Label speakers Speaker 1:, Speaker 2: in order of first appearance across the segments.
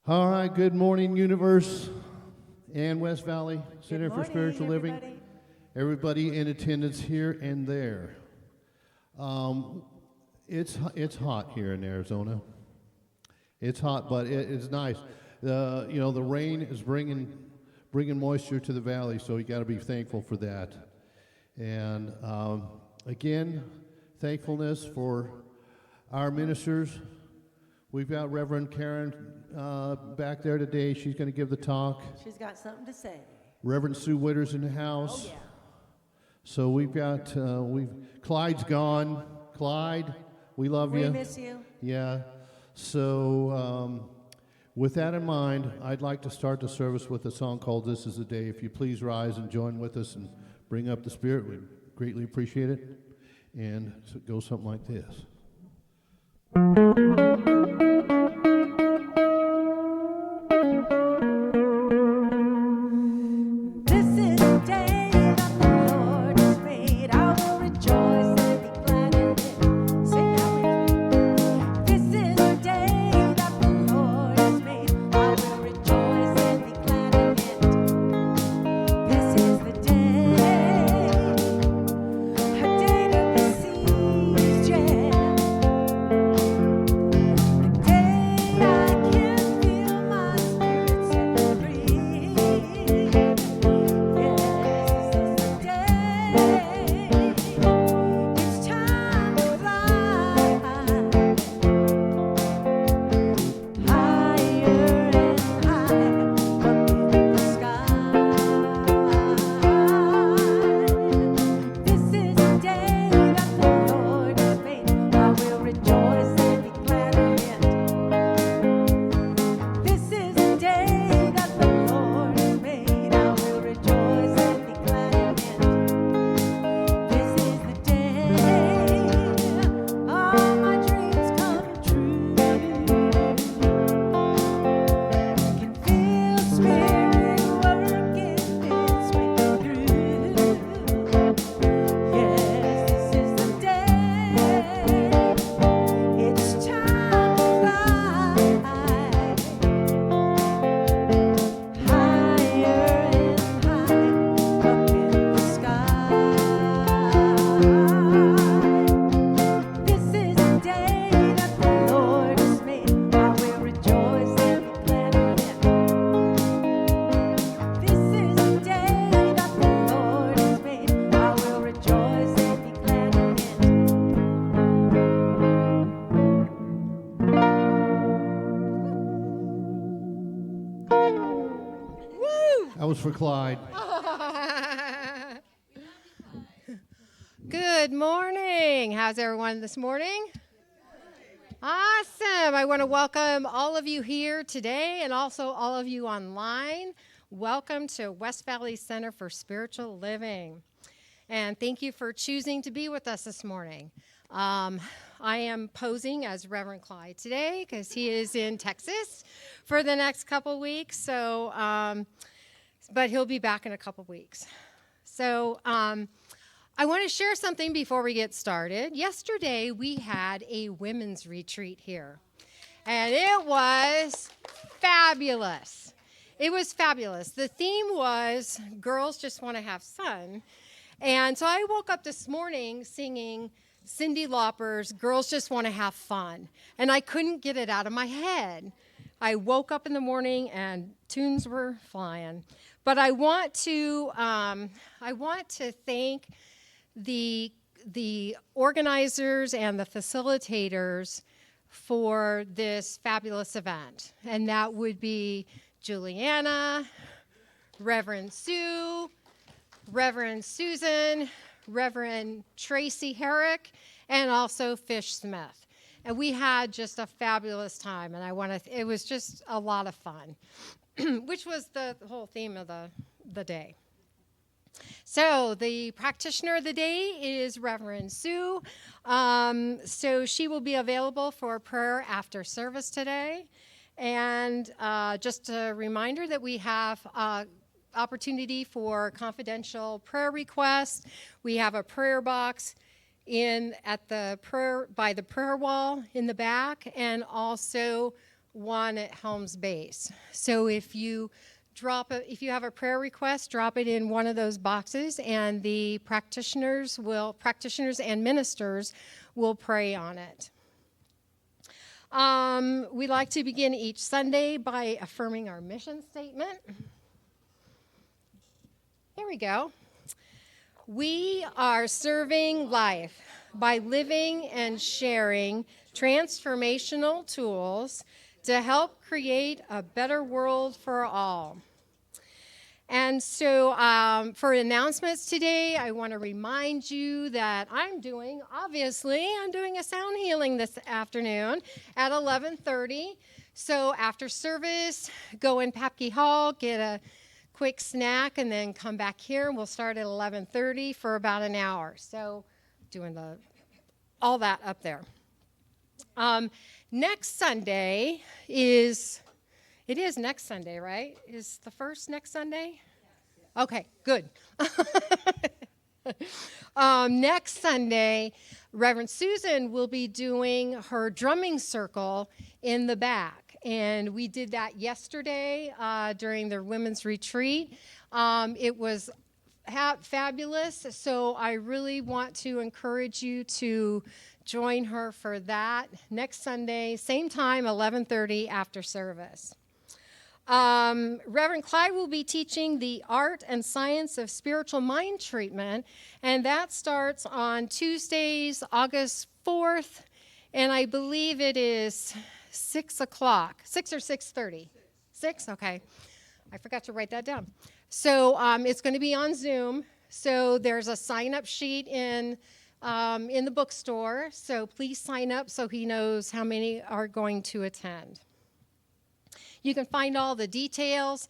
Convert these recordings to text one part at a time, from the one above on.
Speaker 1: All right, good morning, Universe and West Valley Center for Spiritual Living. Everybody in attendance here and there. It's hot here in Arizona. It's hot, but it's nice. The rain is bringing moisture to the valley, so you got to be thankful for that. And again, thankfulness for our ministers. We've got Reverend Karen back there today. She's going to give the talk.
Speaker 2: She's got something to say.
Speaker 1: Reverend Sue Witter's in the house.
Speaker 2: Oh, yeah.
Speaker 1: So we've got, Clyde's gone. Clyde, we love you.
Speaker 2: We miss you.
Speaker 1: Yeah. So with that in mind, I'd like to start the service with a song called This Is the Day. If you please rise and join with us and bring up the spirit, we'd greatly appreciate it. And so it goes something like this. For Clyde.
Speaker 3: Good morning. How's everyone this morning? Awesome. I want to welcome all of you here today and also all of you online. Welcome to West Valley Center for Spiritual Living. And thank you for choosing to be with us this morning. I am posing as Reverend Clyde today because he is in Texas for the next couple weeks. But he'll be back in a couple weeks. So I want to share something before we get started. Yesterday, we had a women's retreat here, and it was fabulous. It was fabulous. The theme was girls just want to have fun. And so I woke up this morning singing Cyndi Lauper's Girls Just Want to Have Fun, and I couldn't get it out of my head. I woke up in the morning and tunes were flying. But I want to thank the organizers and the facilitators for this fabulous event, and that would be Juliana, Reverend Sue, Reverend Susan, Reverend Tracy Herrick, and also Fish Smith. And we had just a fabulous time, and it was just a lot of fun. Which was the whole theme of the day. So the practitioner of the day is Reverend Sue. So she will be available for prayer after service today. And just a reminder that we have opportunity for confidential prayer requests. We have a prayer box by the prayer wall in the back, and also one at Helms Base. So if you have a prayer request, drop it in one of those boxes, and the practitioners and ministers will pray on it. We like to begin each Sunday by affirming our mission statement. Here we go. We are serving life by living and sharing transformational tools to help create a better world for all. And so for announcements today, I want to remind you that I'm doing a sound healing this afternoon at 11:30. So after service, go in Papke Hall, get a quick snack, and then come back here, and we'll start at 11:30 for about an hour. So doing all that up there. Next Sunday is next Sunday, right? Is the first next Sunday? Okay, good. Next Sunday, Reverend Susan will be doing her drumming circle in the back. And we did that yesterday during the women's retreat. It was fabulous, so I really want to encourage you to join her for that next Sunday, same time, 11:30 after service. Reverend Clyde will be teaching the art and science of spiritual mind treatment, and that starts on Tuesdays, August 4th, and I believe it is 6 o'clock, 6 or 6:30? 6? Okay. I forgot to write that down. So it's going to be on Zoom, so there's a sign-up sheet in the bookstore, so please sign up so he knows how many are going to attend. You can find all the details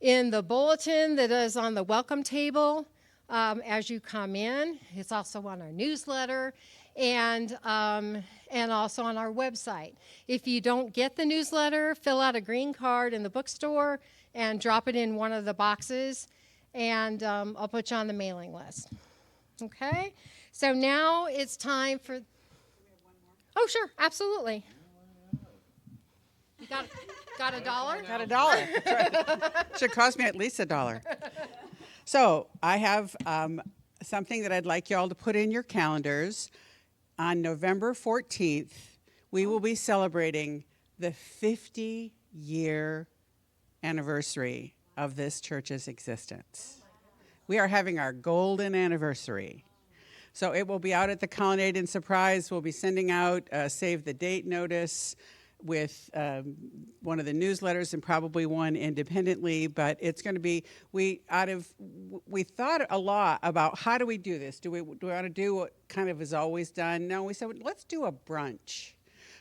Speaker 3: in the bulletin that is on the welcome table as you come in. It's also on our newsletter and also on our website. If you don't get the newsletter, fill out a green card in the bookstore and drop it in one of the boxes, and I'll put you on the mailing list. Okay? So now it's time for... Oh, sure, absolutely. You got $1?
Speaker 2: Got $1. That's right. Should cost me at least $1. So I have something that I'd like you all to put in your calendars. On November 14th, we will be celebrating the 50-year anniversary of this church's existence. We are having our golden anniversary. So it will be out at the Colonnade in Surprise. We'll be sending out a save the date notice with one of the newsletters and probably one independently, but it's going to be, we thought a lot about how do we do this? Do we want to do what kind of is always done? No, we said, let's do a brunch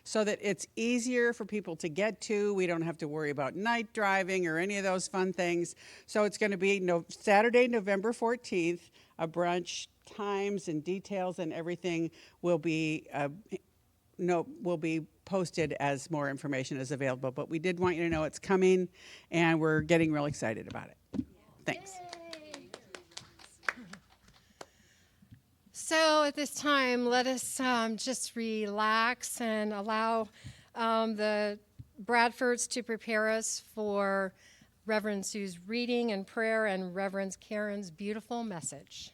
Speaker 2: so that it's easier for people to get to. We don't have to worry about night driving or any of those fun things. So it's going to be Saturday, November 14th, a brunch. Times and details and everything will be posted as more information is available. But we did want you to know it's coming, and we're getting real excited about it. Thanks.
Speaker 3: Yay. So at this time, let us just relax and allow the Bradfords to prepare us for Reverend Sue's reading and prayer and Reverend Karen's beautiful message.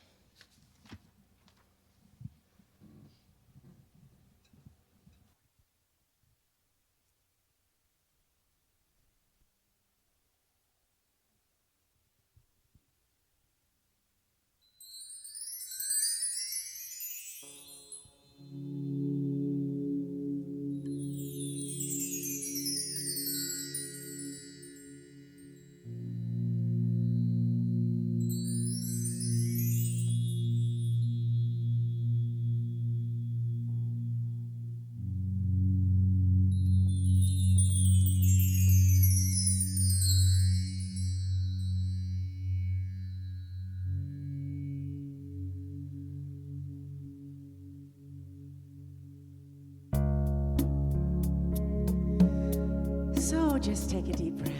Speaker 4: So just take a deep breath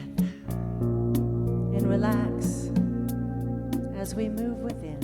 Speaker 4: and relax as we move within.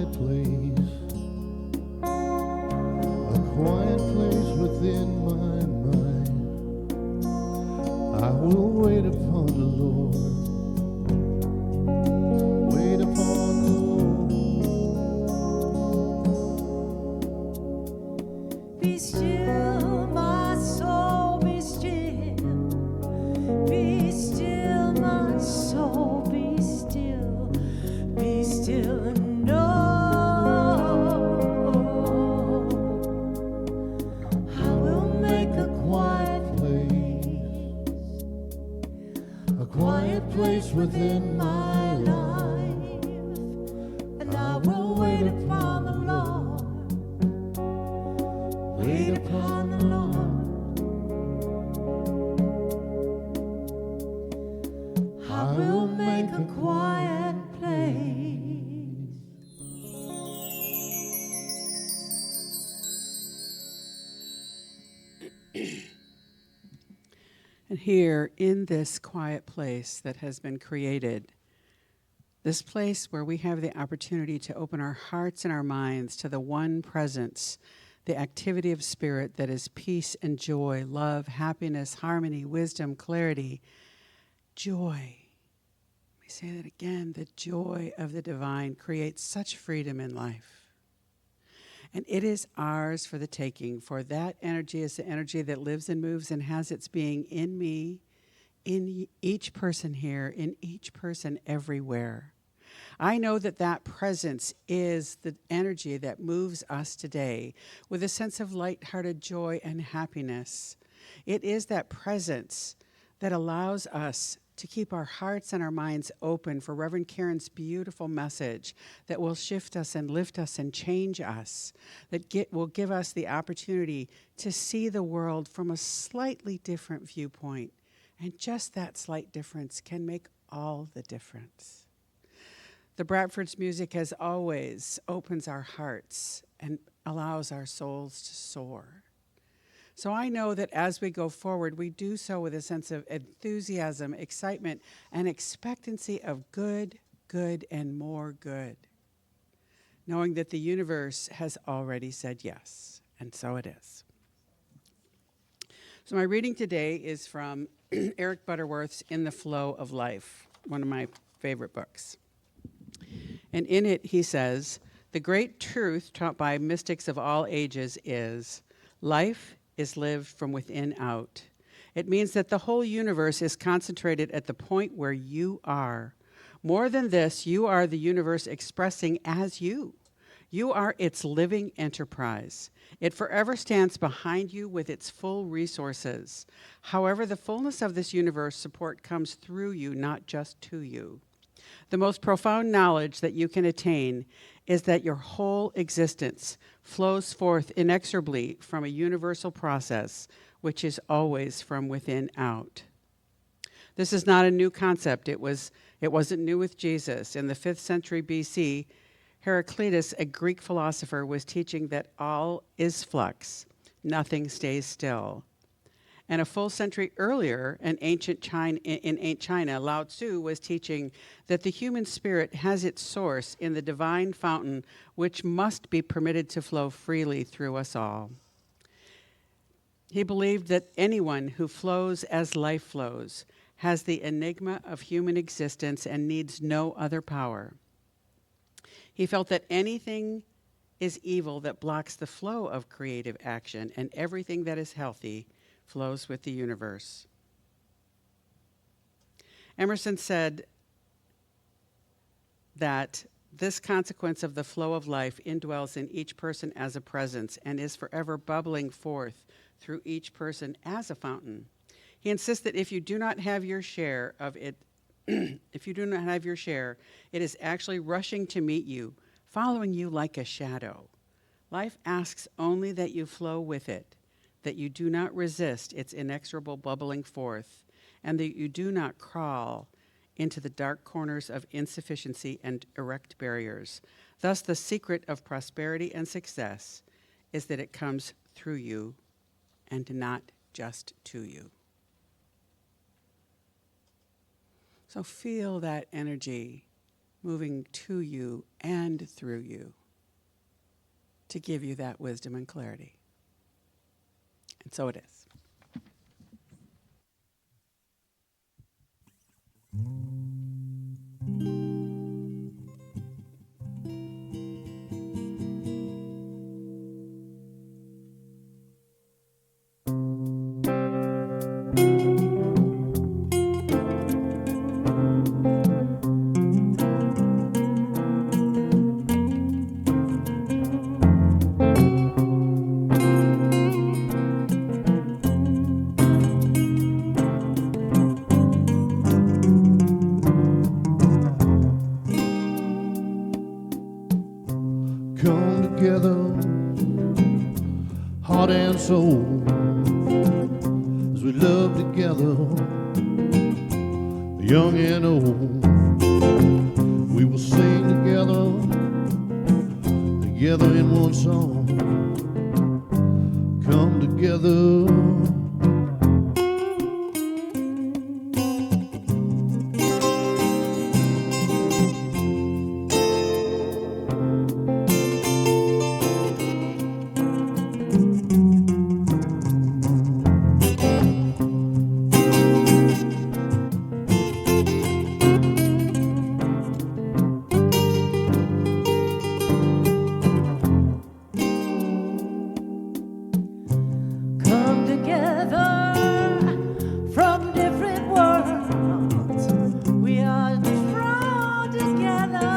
Speaker 1: quiet place, a quiet place within my mind. I will wait upon the Lord, wait upon the Lord.
Speaker 4: Be still, my soul, be still. Be still, my soul, be still. Be still and know I will make a quiet
Speaker 1: place within my
Speaker 4: life, and I will wait upon the Lord. Wait upon the Lord. I will make a quiet place.
Speaker 2: And here, in this quiet place that has been created, this place where we have the opportunity to open our hearts and our minds to the one presence, the activity of spirit that is peace and joy, love, happiness, harmony, wisdom, clarity, joy. Let me say that again. The joy of the divine creates such freedom in life. And it is ours for the taking, for that energy is the energy that lives and moves and has its being in me, in each person here, in each person everywhere. I know that that presence is the energy that moves us today with a sense of lighthearted joy and happiness. It is that presence that allows us to keep our hearts and our minds open for Reverend Karen's beautiful message that will shift us and lift us and change us, that will give us the opportunity to see the world from a slightly different viewpoint. And just that slight difference can make all the difference. The Bradford's music, as always, opens our hearts and allows our souls to soar. So I know that as we go forward, we do so with a sense of enthusiasm, excitement, and expectancy of good, and more good, knowing that the universe has already said yes, and so it is. So my reading today is from Eric Butterworth's In the Flow of Life, one of my favorite books. And in it, he says, the great truth taught by mystics of all ages is life is lived from within out. It means that the whole universe is concentrated at the point where you are. More than this, you are the universe expressing as you. You are its living enterprise. It forever stands behind you with its full resources. However, the fullness of this universe support comes through you, not just to you. The most profound knowledge that you can attain is that your whole existence flows forth inexorably from a universal process, which is always from within out. This is not a new concept. It wasn't new with Jesus. In the 5th century BC, Heraclitus, a Greek philosopher, was teaching that all is flux, nothing stays still. And a full century earlier, in ancient China, Lao Tzu was teaching that the human spirit has its source in the divine fountain, which must be permitted to flow freely through us all. He believed that anyone who flows as life flows has the enigma of human existence and needs no other power. He felt that anything is evil that blocks the flow of creative action, and everything that is healthy flows with the universe. Emerson said that this consequence of the flow of life indwells in each person as a presence and is forever bubbling forth through each person as a fountain. He insists that if you do not have your share of it, it is actually rushing to meet you, following you like a shadow. Life asks only that you flow with it, that you do not resist its inexorable bubbling forth, and that you do not crawl into the dark corners of insufficiency and erect barriers. Thus, the secret of prosperity and success is that it comes through you and not just to you. So feel that energy moving to you and through you to give you that wisdom and clarity. And so it is.
Speaker 1: Come together, heart and soul, as we love together, young and old. We will sing together, together in one song. Come together.
Speaker 4: Come together from different worlds. We are drawn together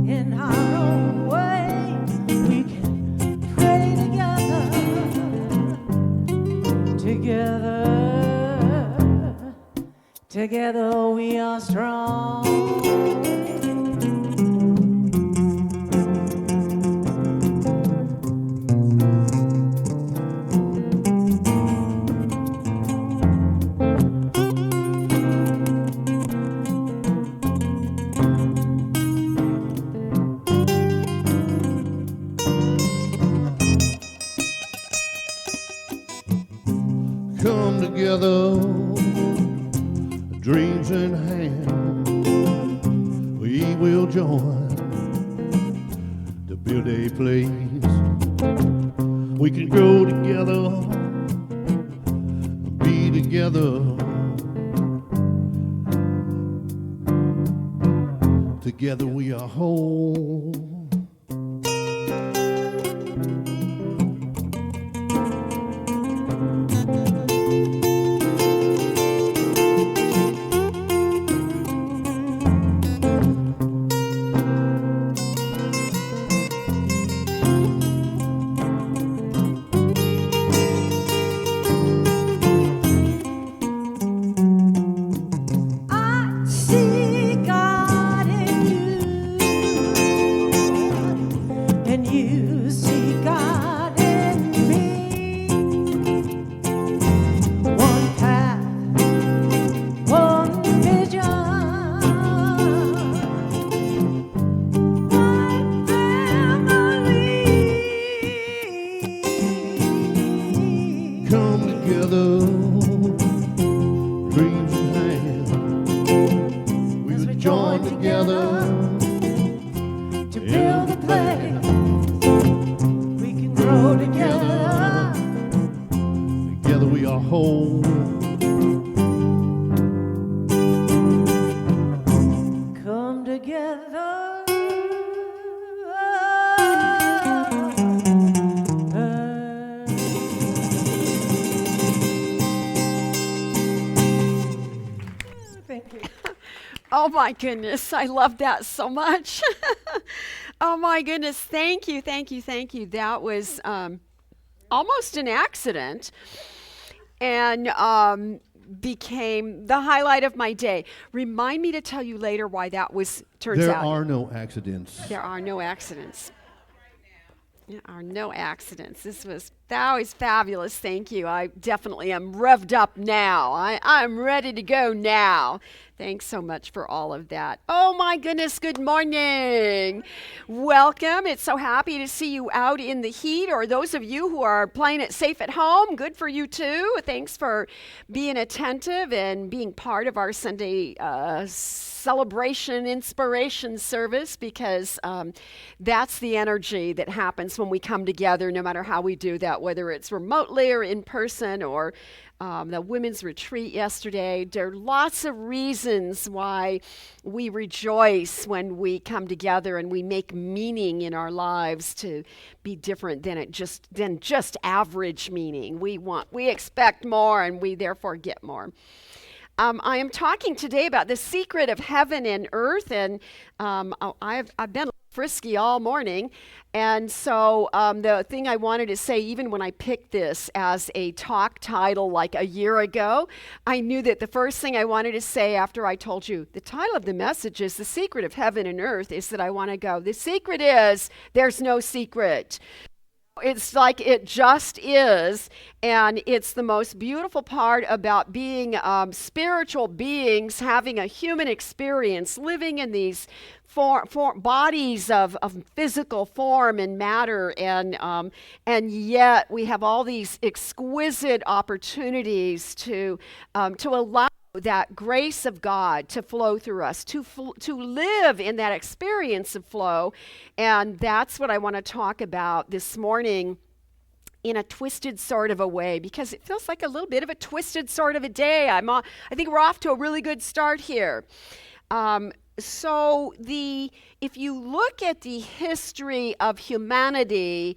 Speaker 4: in our own ways. We can pray together. Together we are strong.
Speaker 1: Come together, dreams in hand, we will join to build a place. We can grow together, be together. Together we are whole.
Speaker 4: I see God in you, and you see God in me. One path, one vision, one family.
Speaker 1: Come together, dreams in hand. We
Speaker 4: As
Speaker 1: would
Speaker 4: we
Speaker 1: join
Speaker 4: join
Speaker 1: together.
Speaker 4: to build a place we can grow together.
Speaker 1: Together we are whole.
Speaker 4: Come together. Thank you.
Speaker 5: Oh my goodness, I love that so much. Oh my goodness, thank you, thank you, thank you. That was almost an accident and became the highlight of my day. Remind me to tell you later why that turns
Speaker 1: There
Speaker 5: out.
Speaker 1: are no accidents.
Speaker 5: There are no accidents. There are no accidents. That was fabulous. Thank you. I definitely am revved up now. I'm ready to go now. Thanks so much for all of that. Oh my goodness, good morning. Welcome. It's so happy to see you out in the heat, or those of you who are playing it safe at home, good for you too. Thanks for being attentive and being part of our Sunday celebration inspiration service, because that's the energy that happens when we come together, no matter how we do that, whether it's remotely or in person, or the women's retreat yesterday. There are lots of reasons why we rejoice when we come together and we make meaning in our lives to be different than just average meaning. We expect more, and we therefore get more. I am talking today about the secret of heaven and earth, and I've been frisky all morning, and so the thing I wanted to say, even when I picked this as a talk title like a year ago, I knew that the first thing I wanted to say after I told you the title of the message is The Secret of Heaven and Earth, is that I want to go, the secret is there's no secret. It's like it just is, and it's the most beautiful part about being spiritual beings, having a human experience, living in these bodies of physical form and matter, and yet we have all these exquisite opportunities to allow that grace of God to flow through us, to live in that experience of flow. And that's what I want to talk about this morning in a twisted sort of a way, because it feels like a little bit of a twisted sort of a day. I think we're off to a really good start here. If you look at the history of humanity,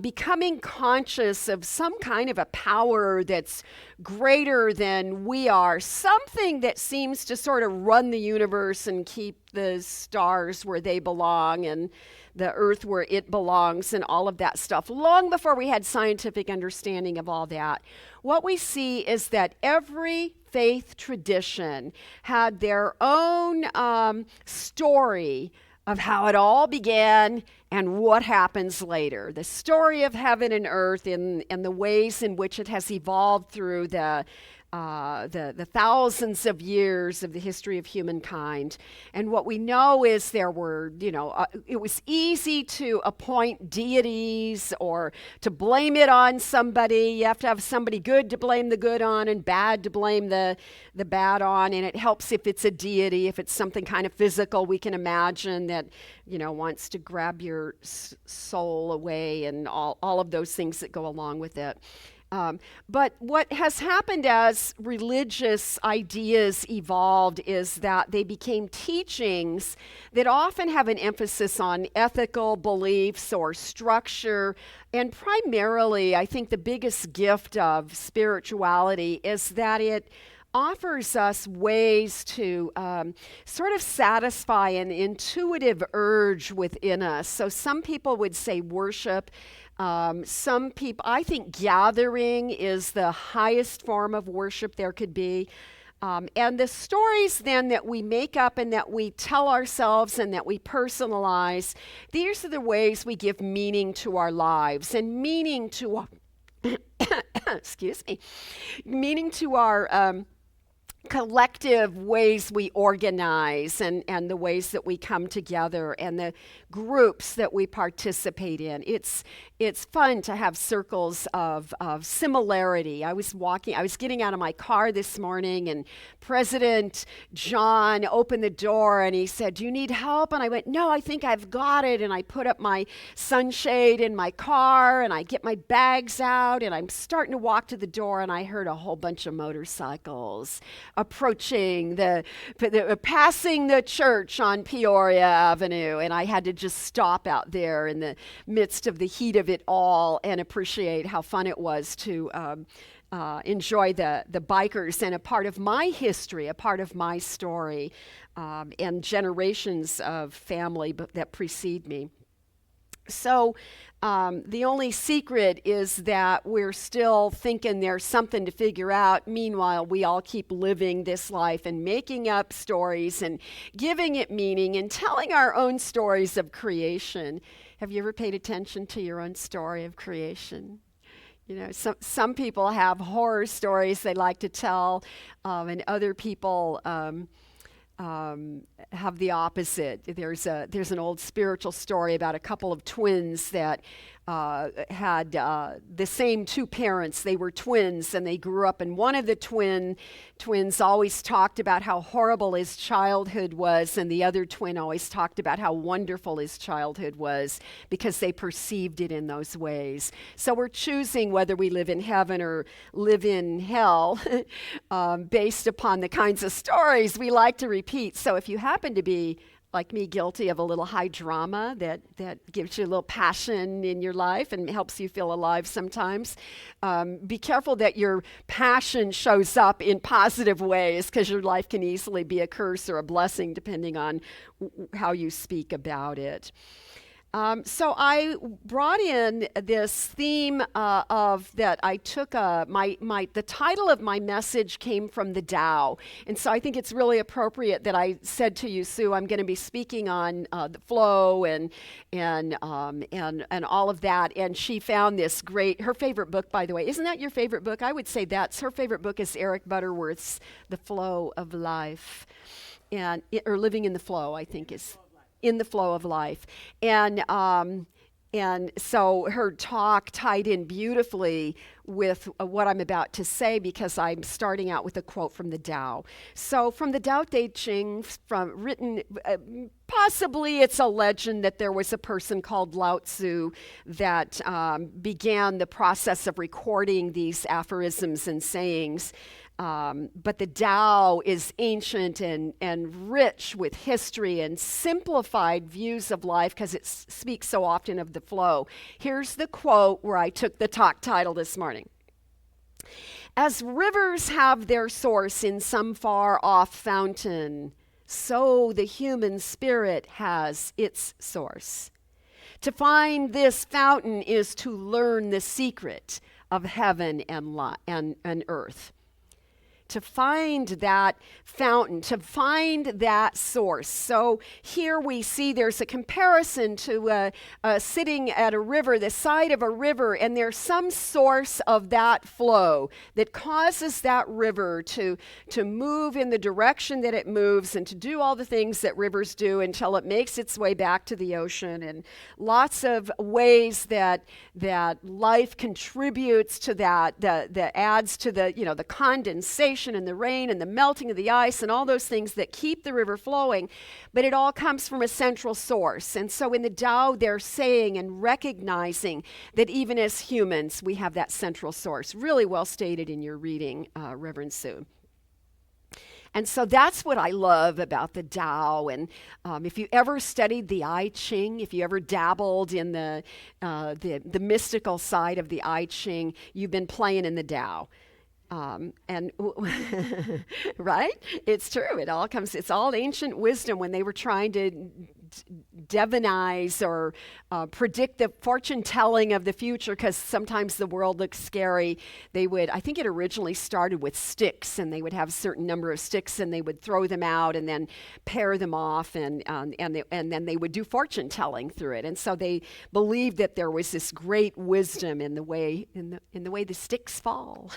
Speaker 5: becoming conscious of some kind of a power that's greater than we are, something that seems to sort of run the universe and keep the stars where they belong and the earth where it belongs and all of that stuff. Long before we had scientific understanding of all that, what we see is that every faith tradition had their own story of how it all began and what happens later. The story of heaven and earth and the ways in which it has evolved through the thousands of years of the history of humankind. And what we know is there were, it was easy to appoint deities or to blame it on somebody. You have to have somebody good to blame the good on and bad to blame the bad on. And it helps if it's a deity, if it's something kind of physical we can imagine that, wants to grab your soul away and all of those things that go along with it. But what has happened as religious ideas evolved is that they became teachings that often have an emphasis on ethical beliefs or structure. And primarily, I think the biggest gift of spirituality is that it offers us ways to sort of satisfy an intuitive urge within us. So some people would say worship. Some people, I think gathering is the highest form of worship there could be. And the stories then that we make up and that we tell ourselves and that we personalize, these are the ways we give meaning to our lives and meaning to excuse me, meaning to our collective ways we organize and the ways that we come together and the groups that we participate in. It's fun to have circles of similarity. I was getting out of my car this morning and President John opened the door and he said, "Do you need help?" And I went, "No, I think I've got it." And I put up my sunshade in my car and I get my bags out and I'm starting to walk to the door and I heard a whole bunch of motorcycles approaching passing the church on Peoria Avenue, and I had to just stop out there in the midst of the heat of it all and appreciate how fun it was to enjoy the bikers and a part of my history, a part of my story, and generations of family that precede me. So the only secret is that we're still thinking there's something to figure out. Meanwhile, we all keep living this life and making up stories and giving it meaning and telling our own stories of creation. Have you ever paid attention to your own story of creation? You know, some people have horror stories they like to tell, and other people have the opposite. There's an old spiritual story about a couple of twins that had the same two parents. They were twins, and they grew up, and one of the twins always talked about how horrible his childhood was, and the other twin always talked about how wonderful his childhood was because they perceived it in those ways. So we're choosing whether we live in heaven or live in hell based upon the kinds of stories we like to repeat. So if you happen to be like me, guilty of a little high drama that gives you a little passion in your life and helps you feel alive sometimes, be careful that your passion shows up in positive ways, because your life can easily be a curse or a blessing depending on how you speak about it. So I brought in this theme of that I took the title of my message came from the Tao, and so I think it's really appropriate that I said to you, Sue, I'm going to be speaking on the flow and all of that. And she found this great, her favorite book, by the way. Isn't that your favorite book? I would say that's her favorite book is Eric Butterworth's The Flow of Life, or Living in the Flow, I think is. In the Flow of Life. And so her talk tied in beautifully with what I'm about to say, because I'm starting out with a quote from the Tao. So from the Tao Te Ching, possibly it's a legend that there was a person called Lao Tzu that began the process of recording these aphorisms and sayings. But the Tao is ancient and rich with history and simplified views of life because it speaks so often of the flow. Here's the quote where I took the talk title this morning. As rivers have their source in some far-off fountain, so the human spirit has its source. To find this fountain is to learn the secret of heaven and earth. To find that fountain, to find that source. So here we see there's a comparison to sitting at a river, the side of a river, and there's some source of that flow that causes that river to move in the direction that it moves and to do all the things that rivers do until it makes its way back to the ocean. And lots of ways that life contributes to that adds to the condensation and the rain and the melting of the ice and all those things that keep the river flowing, but it all comes from a central source. And so in the Tao, they're saying and recognizing that even as humans, we have that central source. Really well stated in your reading, Reverend Sue. And so that's what I love about the Tao. And if you ever studied the I Ching, if you ever dabbled in the mystical side of the I Ching, you've been playing in the Tao. Right? It's true. It's all ancient wisdom when they were trying to divinize or predict the fortune telling of the future, because sometimes the world looks scary. I think it originally started with sticks, and they would have a certain number of sticks and they would throw them out and then pair them off and then they would do fortune telling through it. And so they believed that there was this great wisdom in the way the sticks fall.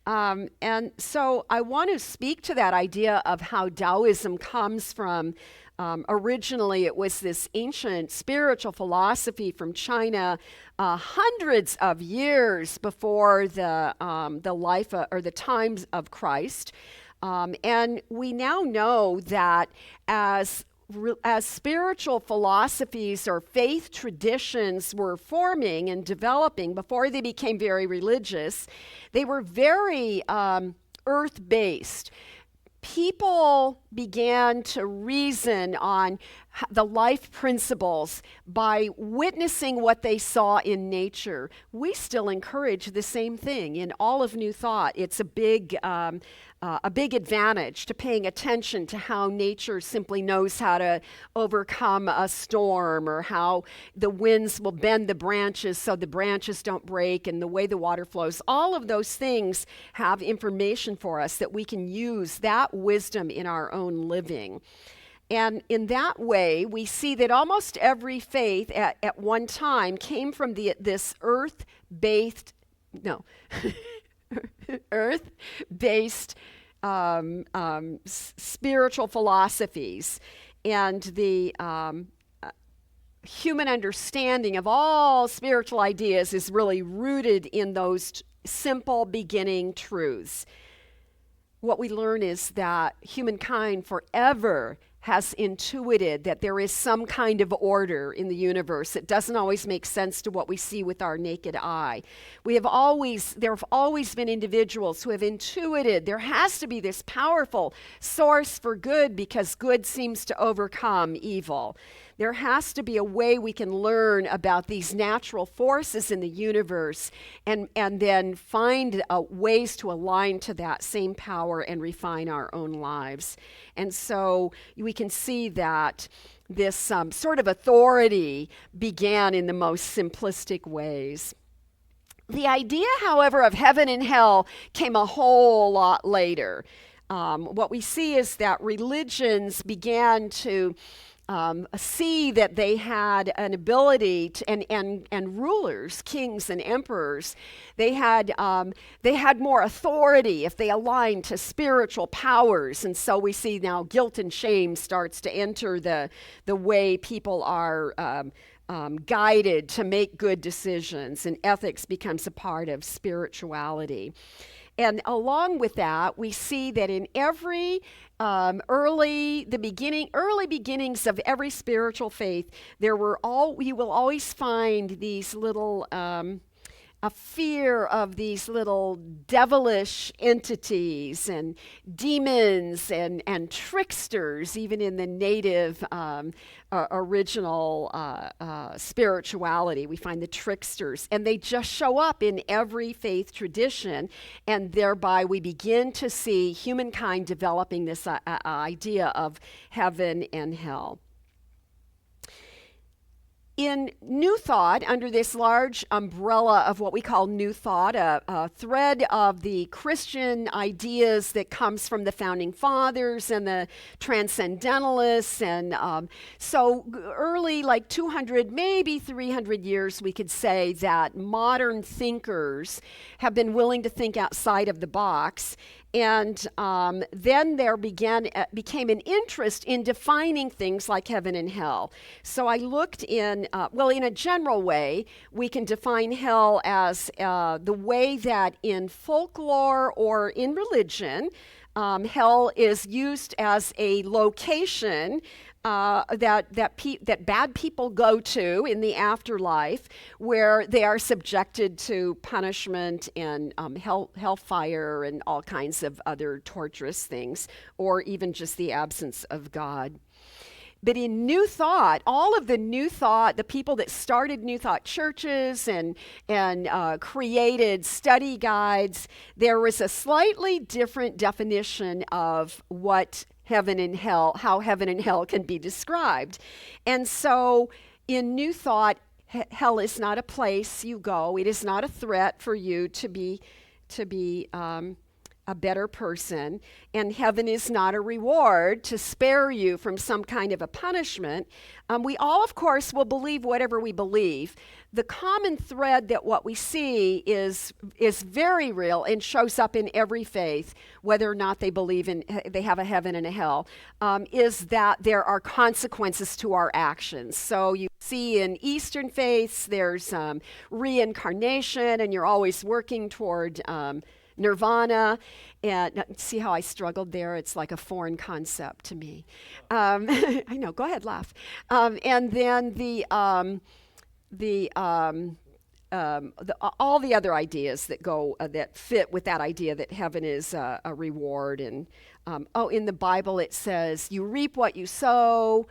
Speaker 5: And so I want to speak to that idea of how Taoism comes from. Originally, it was this ancient spiritual philosophy from China, hundreds of years before the life or the times of Christ, and we now know that as spiritual philosophies or faith traditions were forming and developing before they became very religious, they were very earth-based. People began to reason on the life principles by witnessing what they saw in nature. We still encourage the same thing in all of New Thought. It's a big advantage to paying attention to how nature simply knows how to overcome a storm, or how the winds will bend the branches so the branches don't break, and the way the water flows. All of those things have information for us that we can use that wisdom in our own living. And in that way, we see that almost every faith at one time came from this earth-based, no, earth-based spiritual philosophies. And the human understanding of all spiritual ideas is really rooted in those simple beginning truths. What we learn is that humankind forever has intuited that there is some kind of order in the universe. It doesn't always make sense to what we see with our naked eye. There have always been individuals who have intuited there has to be this powerful source for good because good seems to overcome evil. There has to be a way we can learn about these natural forces in the universe and then find ways to align to that same power and refine our own lives. And so we can see that this sort of authority began in the most simplistic ways. The idea, however, of heaven and hell came a whole lot later. What we see is that religions began to see that they had an ability to, and rulers, kings and emperors, they had more authority if they aligned to spiritual powers. And so we see now guilt and shame starts to enter the way people are guided to make good decisions, and ethics becomes a part of spirituality. And along with that, we see that in every early beginnings of every spiritual faith, you will always find these little a fear of these little devilish entities and demons and tricksters, even in the native original spirituality. We find the tricksters, and they just show up in every faith tradition, and thereby we begin to see humankind developing this idea of heaven and hell. In New Thought, under this large umbrella of what we call New Thought, a thread of the Christian ideas that comes from the Founding Fathers and the Transcendentalists, and so early, like 200, maybe 300 years, we could say that modern thinkers have been willing to think outside of the box. And then there became an interest in defining things like heaven and hell. So I looked in a general way, we can define hell as the way that in folklore or in religion, hell is used as a location that bad people go to in the afterlife, where they are subjected to punishment and hellfire and all kinds of other torturous things, or even just the absence of God. But in New Thought, all of the New Thought, the people that started New Thought churches and created study guides, there was a slightly different definition of what heaven and hell, how heaven and hell can be described. And so in New Thought, hell is not a place you go. It is not a threat for you to be a better person, and heaven is not a reward to spare you from some kind of a punishment. We all, of course, will believe whatever we believe. The common thread that what we see is very real and shows up in every faith, whether or not they believe they have a heaven and a hell, is that there are consequences to our actions. So you see in Eastern faiths, there's reincarnation, and you're always working toward nirvana. And see how I struggled there? It's like a foreign concept to me. I know, go ahead, laugh. And then all the other ideas that go that fit with that idea that heaven is a reward. And in the Bible it says you reap what you sow.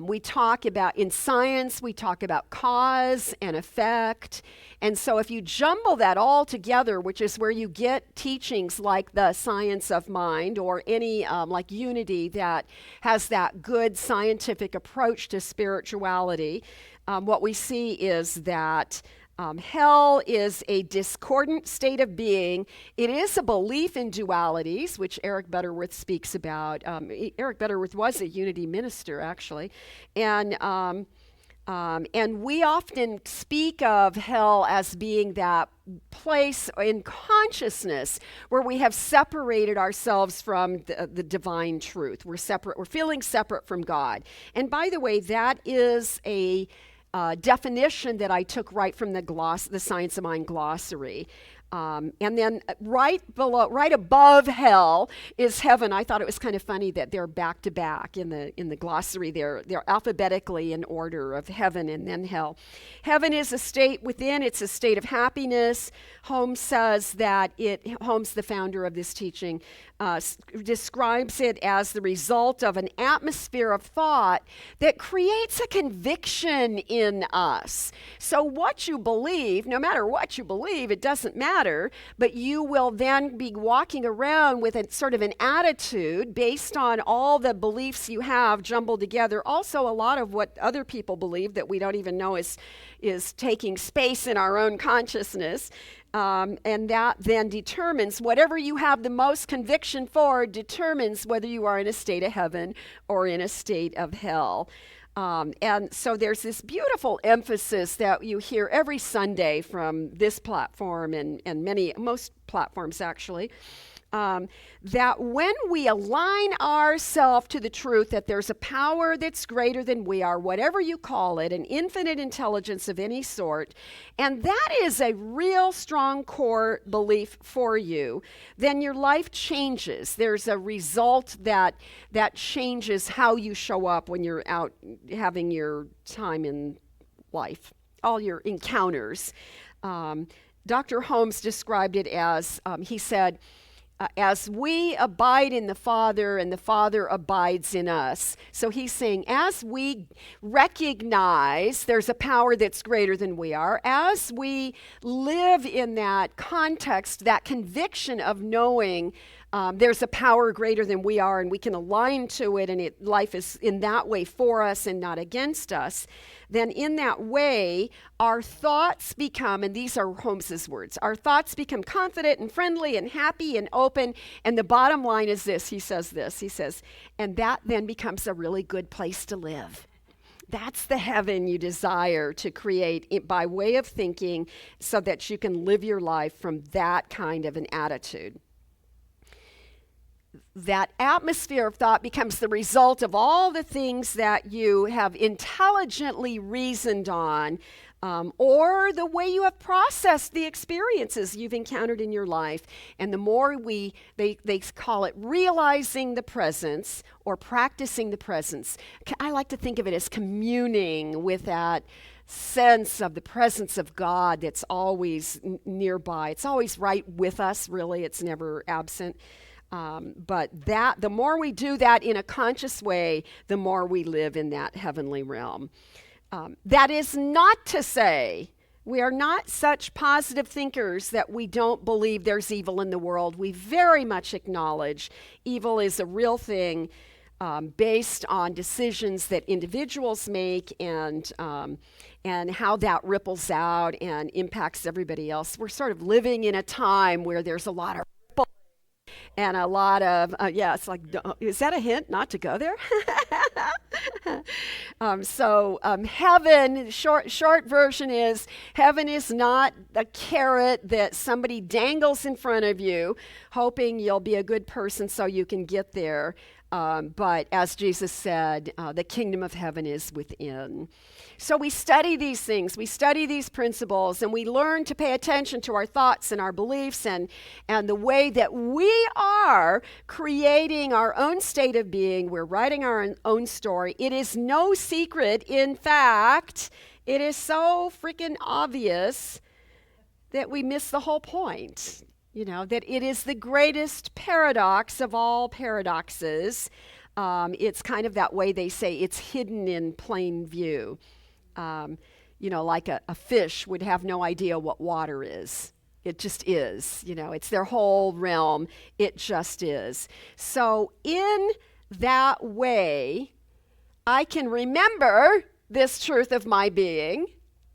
Speaker 5: We talk about, in science, we talk about cause and effect. And so if you jumble that all together, which is where you get teachings like the science of mind or any like Unity that has that good scientific approach to spirituality, what we see is that Hell is a discordant state of being. It is a belief in dualities, which Eric Butterworth speaks about. Eric Butterworth was a unity minister, actually. And we often speak of hell as being that place in consciousness where we have separated ourselves from the divine truth. We're separate. We're feeling separate from God. And by the way, that is a definition that I took right from the Science of Mind glossary. And then right above hell is heaven. I thought it was kind of funny that they're back to back in the glossary. They're alphabetically in order of heaven and then hell. Heaven is a state within. It's a state of happiness. Holmes says that Holmes, the founder of this teaching, describes it as the result of an atmosphere of thought that creates a conviction in us. So what you believe, no matter what you believe, it doesn't matter, but you will then be walking around with a sort of an attitude based on all the beliefs you have jumbled together. Also, a lot of what other people believe that we don't even know is taking space in our own consciousness. And that then determines, whatever you have the most conviction for, determines whether you are in a state of heaven or in a state of hell. And so there's this beautiful emphasis that you hear every Sunday from this platform and most platforms actually, that when we align ourselves to the truth that there's a power that's greater than we are, whatever you call it, an infinite intelligence of any sort, and that is a real strong core belief for you, then your life changes. There's a result that changes how you show up when you're out having your time in life, all your encounters. Dr. Holmes described it as, he said, as we abide in the Father and the Father abides in us. So he's saying, as we recognize there's a power that's greater than we are, as we live in that context, that conviction of knowing there's a power greater than we are and we can align to it, and life is in that way for us and not against us, then in that way, our thoughts become, and these are Holmes's words, our thoughts become confident and friendly and happy and open. And the bottom line is this, he says, and that then becomes a really good place to live. That's the heaven you desire to create by way of thinking so that you can live your life from that kind of an attitude. That atmosphere of thought becomes the result of all the things that you have intelligently reasoned on, or the way you have processed the experiences you've encountered in your life. And the more they call it realizing the presence or practicing the presence. I like to think of it as communing with that sense of the presence of God that's always nearby. It's always right with us, really. It's never absent. But the more we do that in a conscious way, the more we live in that heavenly realm. That is not to say we are not such positive thinkers that we don't believe there's evil in the world. We very much acknowledge evil is a real thing based on decisions that individuals make and how that ripples out and impacts everybody else. We're sort of living in a time where there's a lot of and a lot of, it's like, is that a hint not to go there? Heaven, short version is, heaven is not a carrot that somebody dangles in front of you, hoping you'll be a good person so you can get there. But as Jesus said, the kingdom of heaven is within. So we study these things, we study these principles, and we learn to pay attention to our thoughts and our beliefs and the way that we are creating our own state of being. We're writing our own story. It is no secret. In fact, it is so freaking obvious that we miss the whole point. That it is the greatest paradox of all paradoxes. It's kind of that way they say it's hidden in plain view. Like a fish would have no idea what water is. It just is. It's their whole realm. It just is. So in that way, I can remember this truth of my being,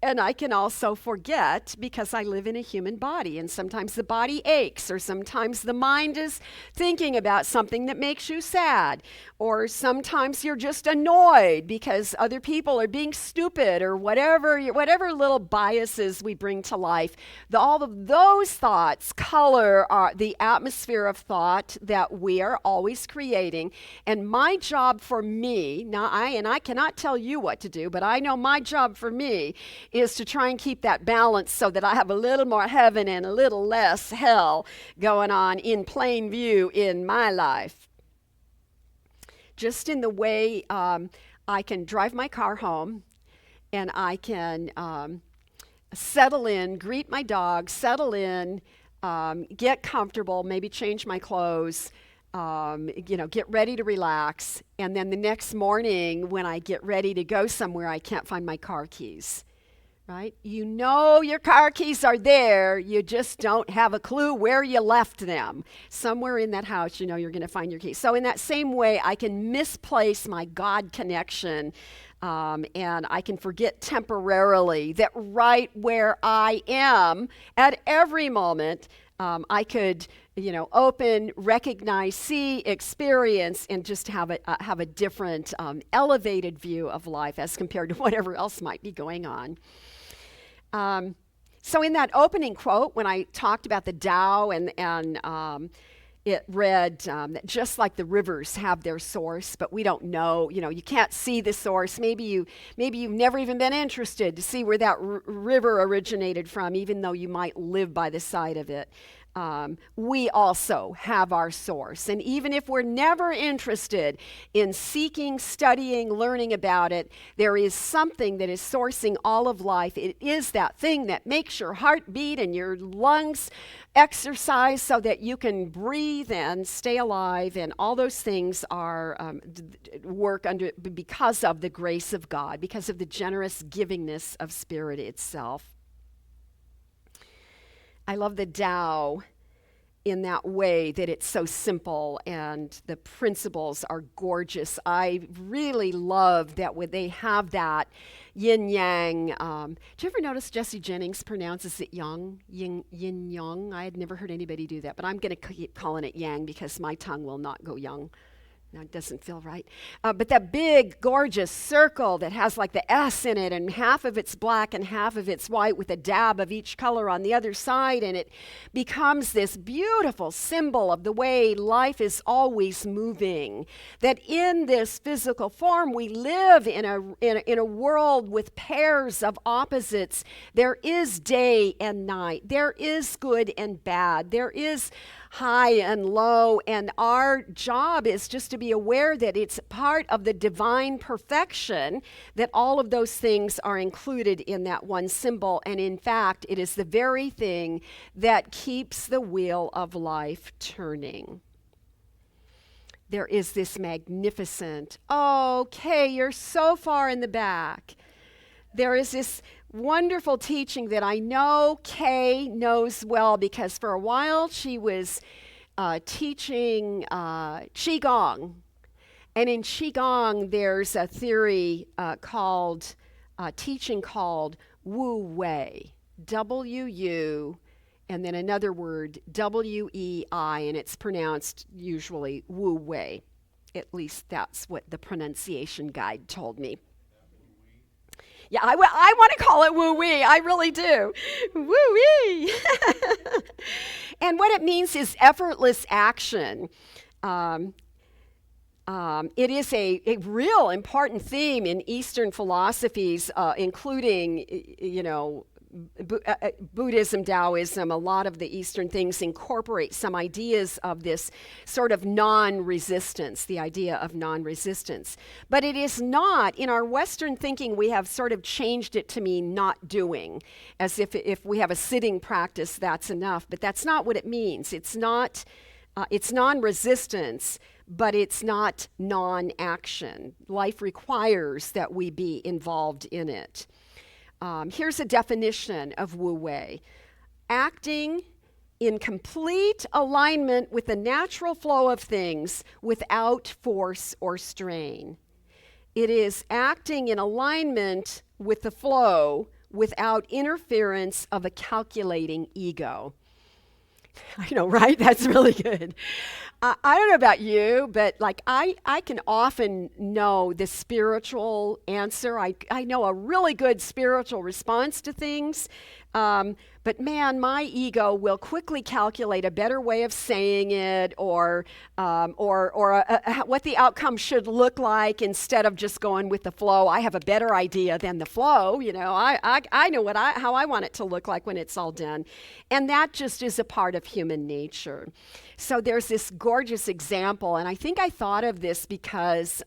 Speaker 5: And I can also forget because I live in a human body, and sometimes the body aches, or sometimes the mind is thinking about something that makes you sad, or sometimes you're just annoyed because other people are being stupid, or whatever little biases we bring to life. All of those thoughts color the atmosphere of thought that we are always creating. And my job for me, I cannot tell you what to do, but I know my job for me is to try and keep that balance so that I have a little more heaven and a little less hell going on in plain view in my life. Just in the way I can drive my car home, and I can settle in, greet my dog, settle in, get comfortable, maybe change my clothes, get ready to relax. And then the next morning when I get ready to go somewhere, I can't find my car keys. Right? You know your car keys are there, you just don't have a clue where you left them. Somewhere in that house, you know you're going to find your keys. So in that same way, I can misplace my God connection, and I can forget temporarily that right where I am at every moment, I could, open, recognize, see, experience, and just have a different, elevated view of life as compared to whatever else might be going on. So in that opening quote, when I talked about the Tao, and it read that just like the rivers have their source, but we don't know, you can't see the source. Maybe you've never even been interested to see where that river originated from, even though you might live by the side of it. We also have our source. And even if we're never interested in seeking, studying, learning about it, there is something that is sourcing all of life. It is that thing that makes your heart beat and your lungs exercise so that you can breathe and stay alive. And all those things are work because of the grace of God, because of the generous givingness of Spirit itself. I love the Tao in that way that it's so simple and the principles are gorgeous. I really love that when they have that yin-yang. Do you ever notice Jesse Jennings pronounces it yin-yang? I had never heard anybody do that, but I'm going to keep calling it yang because my tongue will not go yang. No, it doesn't feel right. But that big, gorgeous circle that has like the S in it, and half of it's black and half of it's white with a dab of each color on the other side, and it becomes this beautiful symbol of the way life is always moving. That in this physical form, we live in a world with pairs of opposites. There is day and night. There is good and bad. There is high and low, and our job is just to be aware that it's part of the divine perfection that all of those things are included in that one symbol. And in fact, it is the very thing that keeps the wheel of life turning. There is this magnificent, okay, you're so far in the back. There is this wonderful teaching that I know Kay knows well, because for a while she was teaching Qigong. And in Qigong, there's a theory teaching called Wu Wei, W-U, and then another word, W-E-I, and it's pronounced usually Wu Wei. At least that's what the pronunciation guide told me. Yeah, I want to call it woo-wee. I really do. Woo-wee. And what it means is effortless action. It is a real important theme in Eastern philosophies, including, Buddhism, Taoism. A lot of the Eastern things incorporate some ideas of this sort of non-resistance, the idea of non-resistance. But it is not, in our Western thinking, we have sort of changed it to mean not doing, as if we have a sitting practice, that's enough. But that's not what it means. It's not, it's non-resistance, but it's not non-action. Life requires that we be involved in it. Here's a definition of Wu Wei. Acting in complete alignment with the natural flow of things without force or strain. It is acting in alignment with the flow without interference of a calculating ego. I know, right? That's really good. I don't know about you, but like I can often know the spiritual answer. I know a really good spiritual response to things. But man, my ego will quickly calculate a better way of saying it, or what the outcome should look like instead of just going with the flow. I have a better idea than the flow. You know, I know how I want it to look like when it's all done, and that just is a part of human nature. So there's this gorgeous example, and I think I thought of this because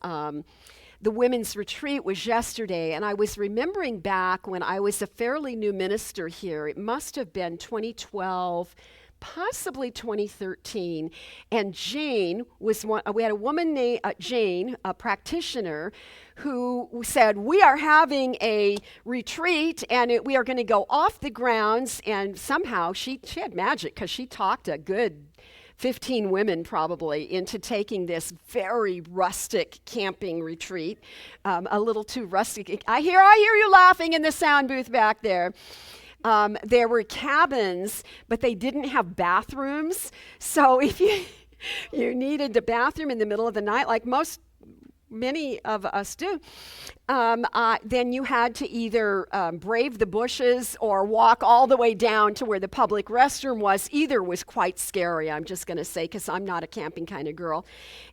Speaker 5: the women's retreat was yesterday, and I was remembering back when I was a fairly new minister here. It must have been 2012, possibly 2013. And Jane was one. We had a woman named Jane, a practitioner, who said, "We are having a retreat, and we are going to go off the grounds." And somehow she had magic, because she talked a good 15 women probably into taking this very rustic camping retreat, a little too rustic. I hear you laughing in the sound booth back there. There were cabins, but they didn't have bathrooms. So if you needed the bathroom in the middle of the night, like many of us do, then you had to either brave the bushes or walk all the way down to where the public restroom was. Either was quite scary, I'm just going to say, because I'm not a camping kind of girl.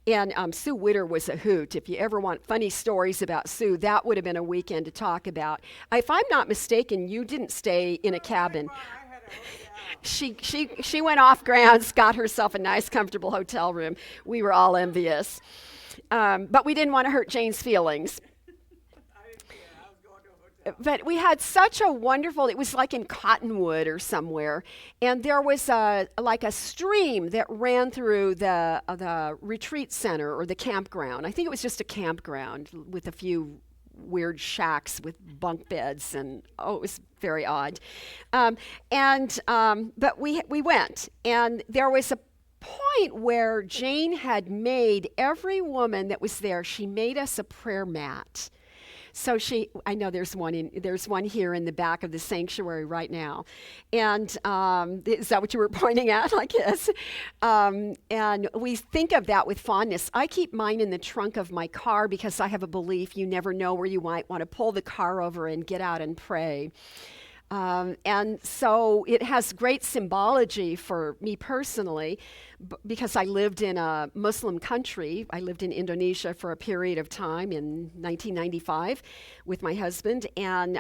Speaker 5: And Sue Witter was a hoot. If you ever want funny stories about Sue, that would have been a weekend to talk about. If I'm not mistaken, you didn't stay in a cabin. She went off grounds, got herself a nice, comfortable hotel room. We were all envious. But we didn't want to hurt Jane's feelings. But we had such a wonderful, it was like in Cottonwood or somewhere, and there was like a stream that ran through the retreat center or the campground. I think it was just a campground with a few weird shacks with bunk beds, and it was very odd. But we went, and there was a point where Jane had made every woman that was there, she made us a prayer mat. So I know there's one here in the back of the sanctuary right now. And is that what you were pointing at, I guess? And we think of that with fondness. I keep mine in the trunk of my car because I have a belief you never know where you might want to pull the car over and get out and pray. And so it has great symbology for me personally, because I lived in a Muslim country. I lived in Indonesia for a period of time in 1995 with my husband, and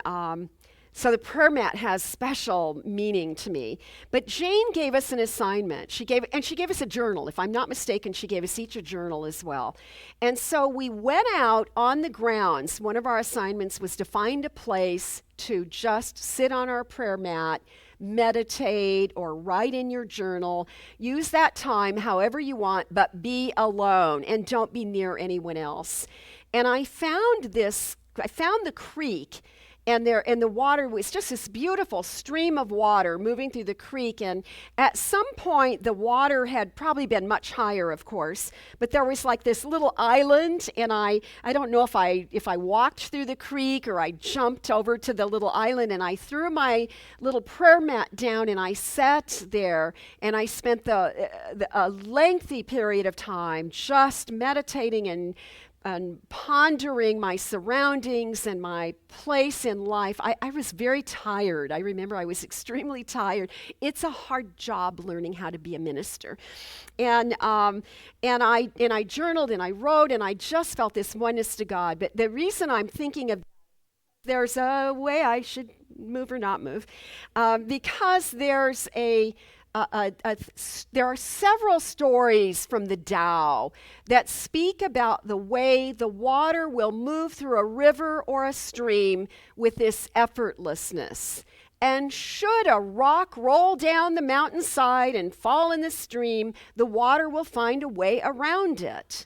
Speaker 5: so the prayer mat has special meaning to me. But Jane gave us an assignment. She gave us a journal. If I'm not mistaken, she gave us each a journal as well. And so we went out on the grounds. One of our assignments was to find a place to just sit on our prayer mat, meditate, or write in your journal. Use that time however you want, but be alone and don't be near anyone else. And I found the creek, and the water was just this beautiful stream of water moving through the creek. And at some point, the water had probably been much higher, of course, but there was like this little island, and I don't know if I walked through the creek or I jumped over to the little island, and I threw my little prayer mat down, and I sat there, and I spent a lengthy period of time just meditating and pondering my surroundings and my place in life. I was very tired. I remember I was extremely tired. It's a hard job learning how to be a minister. And I journaled and I wrote, and I just felt this oneness to God. But the reason I'm thinking of there's a way I should move or not move, because there's there are several stories from the Tao that speak about the way the water will move through a river or a stream with this effortlessness. And should a rock roll down the mountainside and fall in the stream, the water will find a way around it.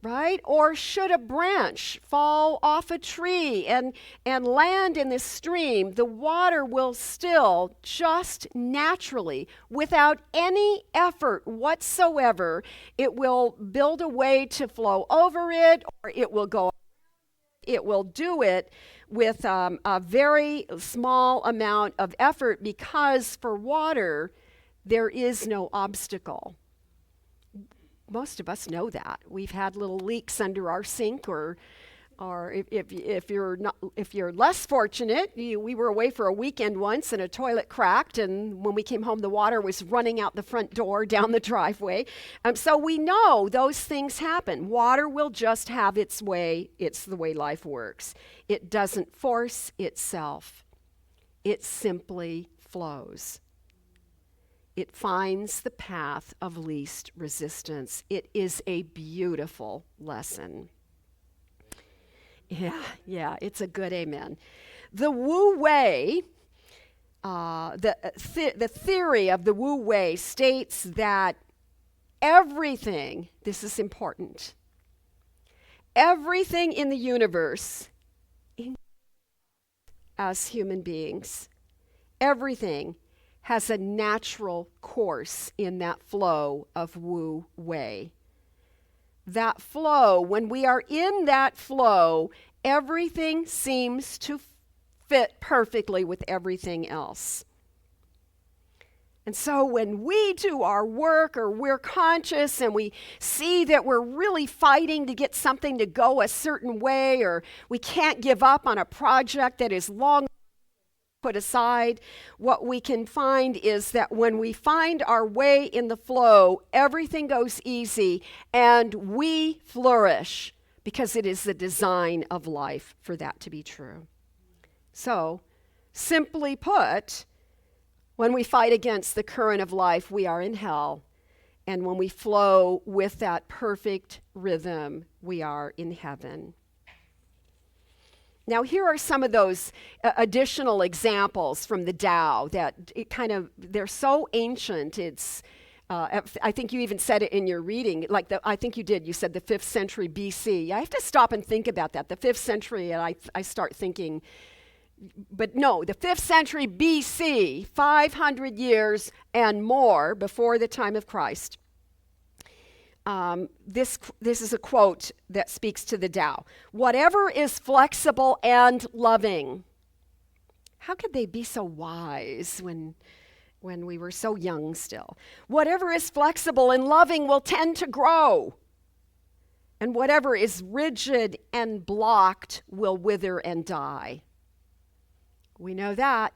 Speaker 5: Right? Or should a branch fall off a tree and land in the stream, the water will still just naturally, without any effort whatsoever, it will build a way to flow over it, or it will go. it will do it with a very small amount of effort, because for water, there is no obstacle. Most of us know that. We've had little leaks under our sink, or if you're less fortunate, we were away for a weekend once and a toilet cracked, and when we came home, the water was running out the front door down the driveway. So we know those things happen. Water will just have its way. It's the way life works. It doesn't force itself. It simply flows. It finds the path of least resistance. It is a beautiful lesson. Yeah, it's a good amen. The Wu Wei, the theory of the Wu Wei states that everything, this is important, everything in the universe, as human beings, everything has a natural course in that flow of Wu Wei. That flow, when we are in that flow, everything seems to fit perfectly with everything else. And so when we do our work, or we're conscious and we see that we're really fighting to get something to go a certain way, or we can't give up on a project that is long put aside, what we can find is that when we find our way in the flow, everything goes easy and we flourish, because it is the design of life for that to be true. So, simply put, when we fight against the current of life, we are in hell. And when we flow with that perfect rhythm, we are in heaven. Now, here are some of those additional examples from the Tao that they're so ancient. It's, I think you even said it in your reading, I think you did. You said the 5th century BC. I have to stop and think about that, the 5th century, and I start thinking, but no, the 5th century BC, 500 years and more before the time of Christ. This is a quote that speaks to the Tao. Whatever is flexible and loving. How could they be so wise when we were so young still? Whatever is flexible and loving will tend to grow. And whatever is rigid and blocked will wither and die. We know that.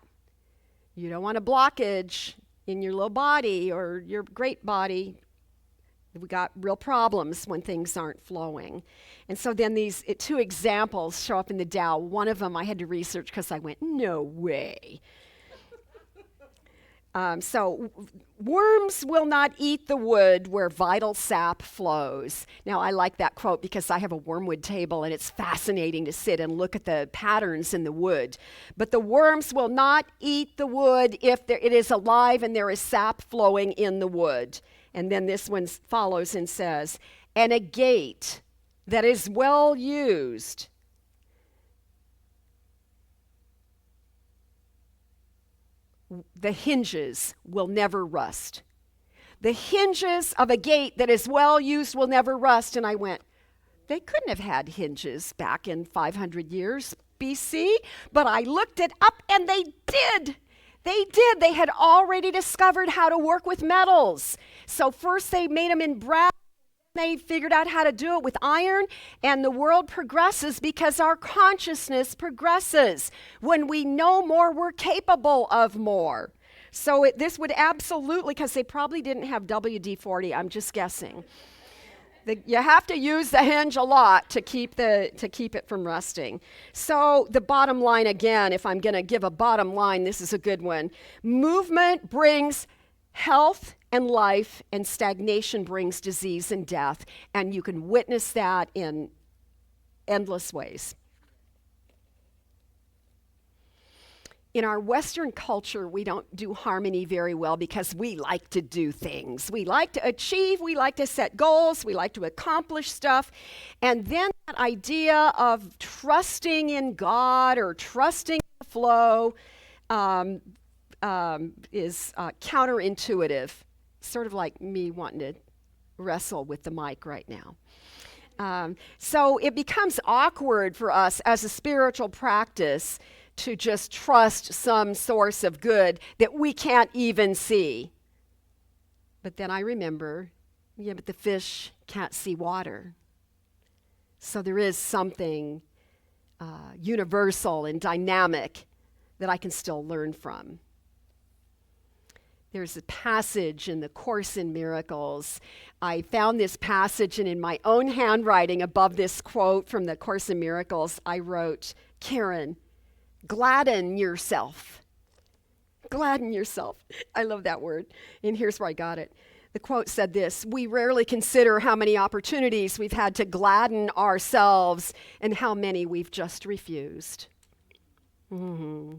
Speaker 5: You don't want a blockage in your little body or your great body. We got real problems when things aren't flowing. And so then these 2 examples show up in the Tao. One of them I had to research because I went, no way. So worms will not eat the wood where vital sap flows. Now, I like that quote because I have a wormwood table, and it's fascinating to sit and look at the patterns in the wood. But the worms will not eat the wood if it is alive and there is sap flowing in the wood. And then this one follows and says, and a gate that is well used the hinges will never rust. The hinges of a gate that is well used will never rust. And I went, they couldn't have had hinges back in 500 years BC, but I looked it up and they did. They did. They had already discovered how to work with metals. So first they made them in brass. They figured out how to do it with iron, and the world progresses because our consciousness progresses. When we know more, we're capable of more. So this would absolutely, because they probably didn't have WD-40, I'm just guessing. You have to use the hinge a lot to keep it from rusting. So the bottom line again, if I'm going to give a bottom line, this is a good one. Movement brings health and life, and stagnation brings disease and death. And you can witness that in endless ways. In our Western culture, we don't do harmony very well because we like to do things. We like to achieve, we like to set goals, we like to accomplish stuff. And then that idea of trusting in God or trusting the flow is counterintuitive, sort of like me wanting to wrestle with the mic right now. So it becomes awkward for us as a spiritual practice to just trust some source of good that we can't even see. But then I remember, yeah, but the fish can't see water. So there is something universal and dynamic that I can still learn from. There's a passage in the Course in Miracles. I found this passage, and in my own handwriting above this quote from the Course in Miracles, I wrote, Karen, gladden yourself. Gladden yourself. I love that word. And here's where I got it. The quote said this: we rarely consider how many opportunities we've had to gladden ourselves and how many we've just refused. Mm-hmm.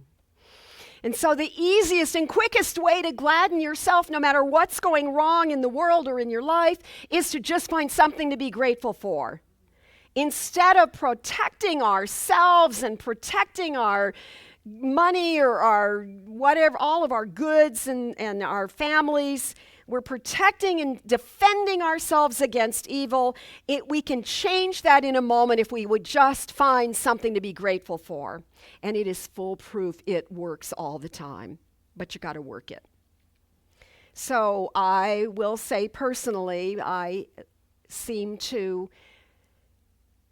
Speaker 5: And so the easiest and quickest way to gladden yourself, no matter what's going wrong in the world or in your life, is to just find something to be grateful for. Instead of protecting ourselves and protecting our money or our whatever, all of our goods and our families, we're protecting and defending ourselves against evil. We can change that in a moment if we would just find something to be grateful for. And it is foolproof. It works all the time, but you got to work it. So I will say personally, I seem to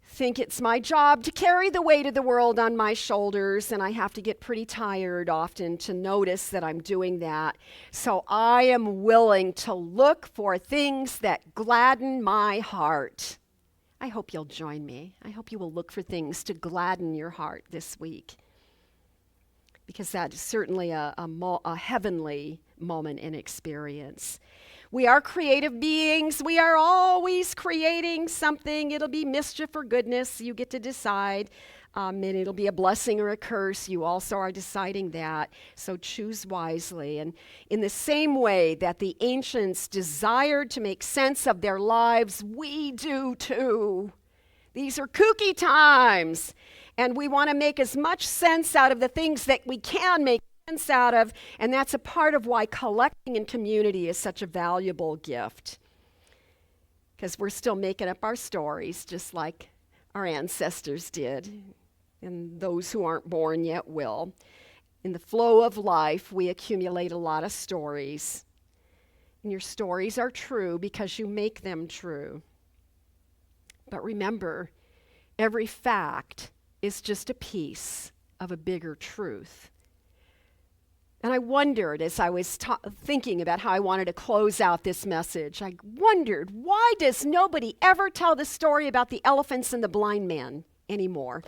Speaker 5: think it's my job to carry the weight of the world on my shoulders, and I have to get pretty tired often to notice that I'm doing that. So I am willing to look for things that gladden my heart. I hope you'll join me. I hope you will look for things to gladden your heart this week, because that is certainly a heavenly moment and experience. We are creative beings. We are always creating something. It'll be mischief or goodness. You get to decide. And it'll be a blessing or a curse. You also are deciding that. So choose wisely. And in the same way that the ancients desired to make sense of their lives, we do too. These are kooky times. And we want to make as much sense out of the things that we can make sense out of, and that's a part of why collecting in community is such a valuable gift, because we're still making up our stories just like our ancestors did, and those who aren't born yet will. In the flow of life, we accumulate a lot of stories, and your stories are true because you make them true. But remember, every fact is just a piece of a bigger truth. And I wondered, as I was thinking about how I wanted to close out this message, I wondered, why does nobody ever tell the story about the elephants and the blind man anymore?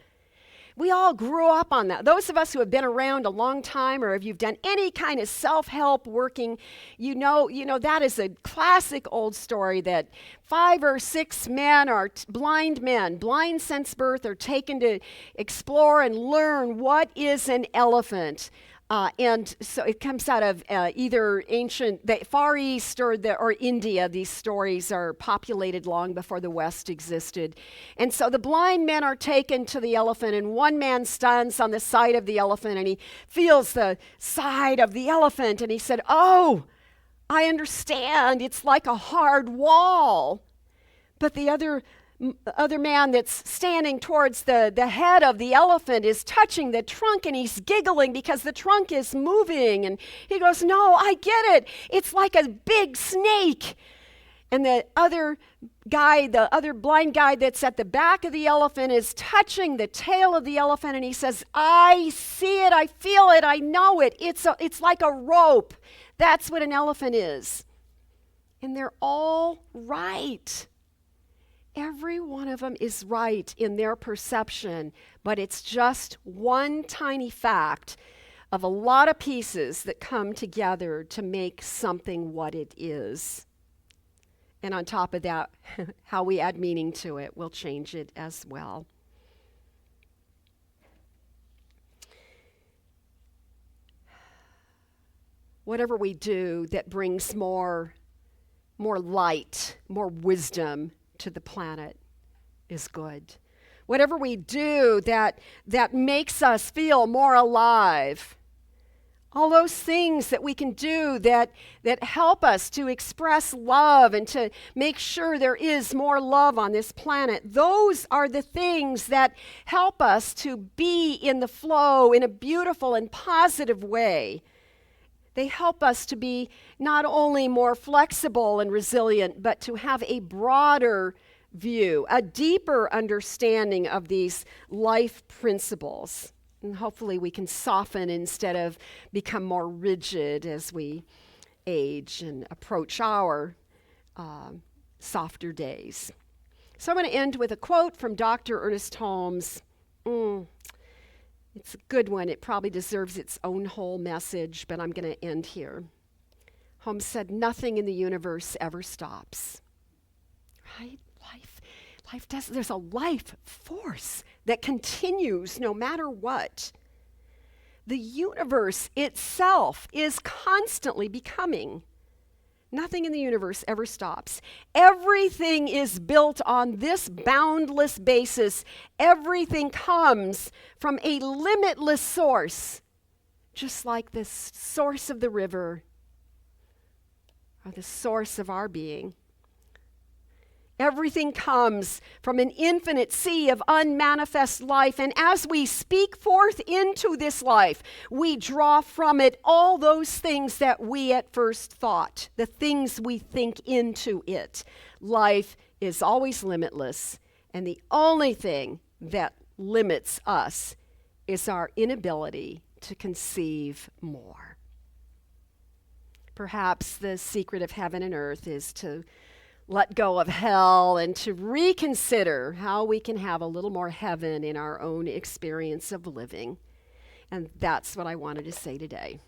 Speaker 5: We all grew up on that. Those of us who have been around a long time, or if you've done any kind of self-help working, you know that is a classic old story that 5 or 6 men, blind since birth, are taken to explore and learn what is an elephant. And so it comes out of either the Far East or India. These stories are populated long before the West existed. And so the blind men are taken to the elephant, and one man stands on the side of the elephant, and he feels the side of the elephant, and he said, "Oh, I understand. It's like a hard wall." But the other man that's standing towards the head of the elephant is touching the trunk, and he's giggling because the trunk is moving. And he goes, "No, I get it. It's like a big snake." And the other blind guy that's at the back of the elephant is touching the tail of the elephant, and he says, "I see it, I feel it, I know it. It's like a rope. That's what an elephant is." And they're all right. Every one of them is right in their perception, but it's just one tiny fact of a lot of pieces that come together to make something what it is. And on top of that, how we add meaning to it will change it as well. Whatever we do that brings more light, more wisdom to the planet is good. Whatever we do that makes us feel more alive, all those things that we can do that help us to express love and to make sure there is more love on this planet. Those are the things that help us to be in the flow in a beautiful and positive way. They help us to be not only more flexible and resilient, but to have a broader view, a deeper understanding of these life principles. And hopefully we can soften instead of become more rigid as we age and approach our softer days. So I'm going to end with a quote from Dr. Ernest Holmes. It's a good one. It probably deserves its own whole message, but I'm going to end here. Holmes said, "Nothing in the universe ever stops." Right? Life does. There's a life force that continues no matter what. The universe itself is constantly becoming. Nothing in the universe ever stops. Everything is built on this boundless basis. Everything comes from a limitless source, just like the source of the river or the source of our being. Everything comes from an infinite sea of unmanifest life, and as we speak forth into this life, we draw from it all those things that we at first thought, the things we think into it. Life is always limitless, and the only thing that limits us is our inability to conceive more. Perhaps the secret of heaven and earth is to let go of hell and to reconsider how we can have a little more heaven in our own experience of living. And that's what I wanted to say today.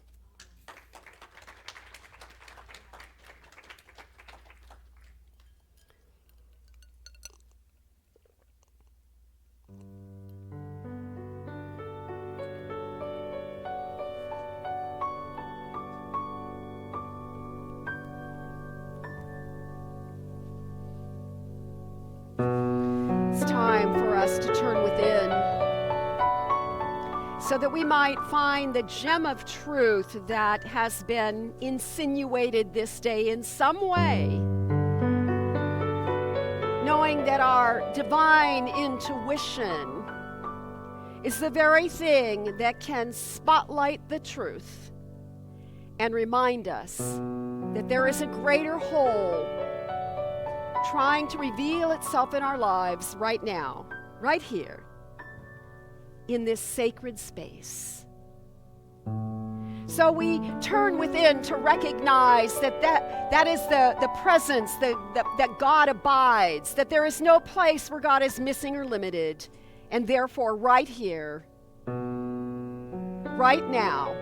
Speaker 5: To turn within so that we might find the gem of truth that has been insinuated this day in some way, knowing that our divine intuition is the very thing that can spotlight the truth and remind us that there is a greater whole trying to reveal itself in our lives right now, right here, in this sacred space. So we turn within to recognize that is the presence, that God abides, that there is no place where God is missing or limited, and therefore right here, right now,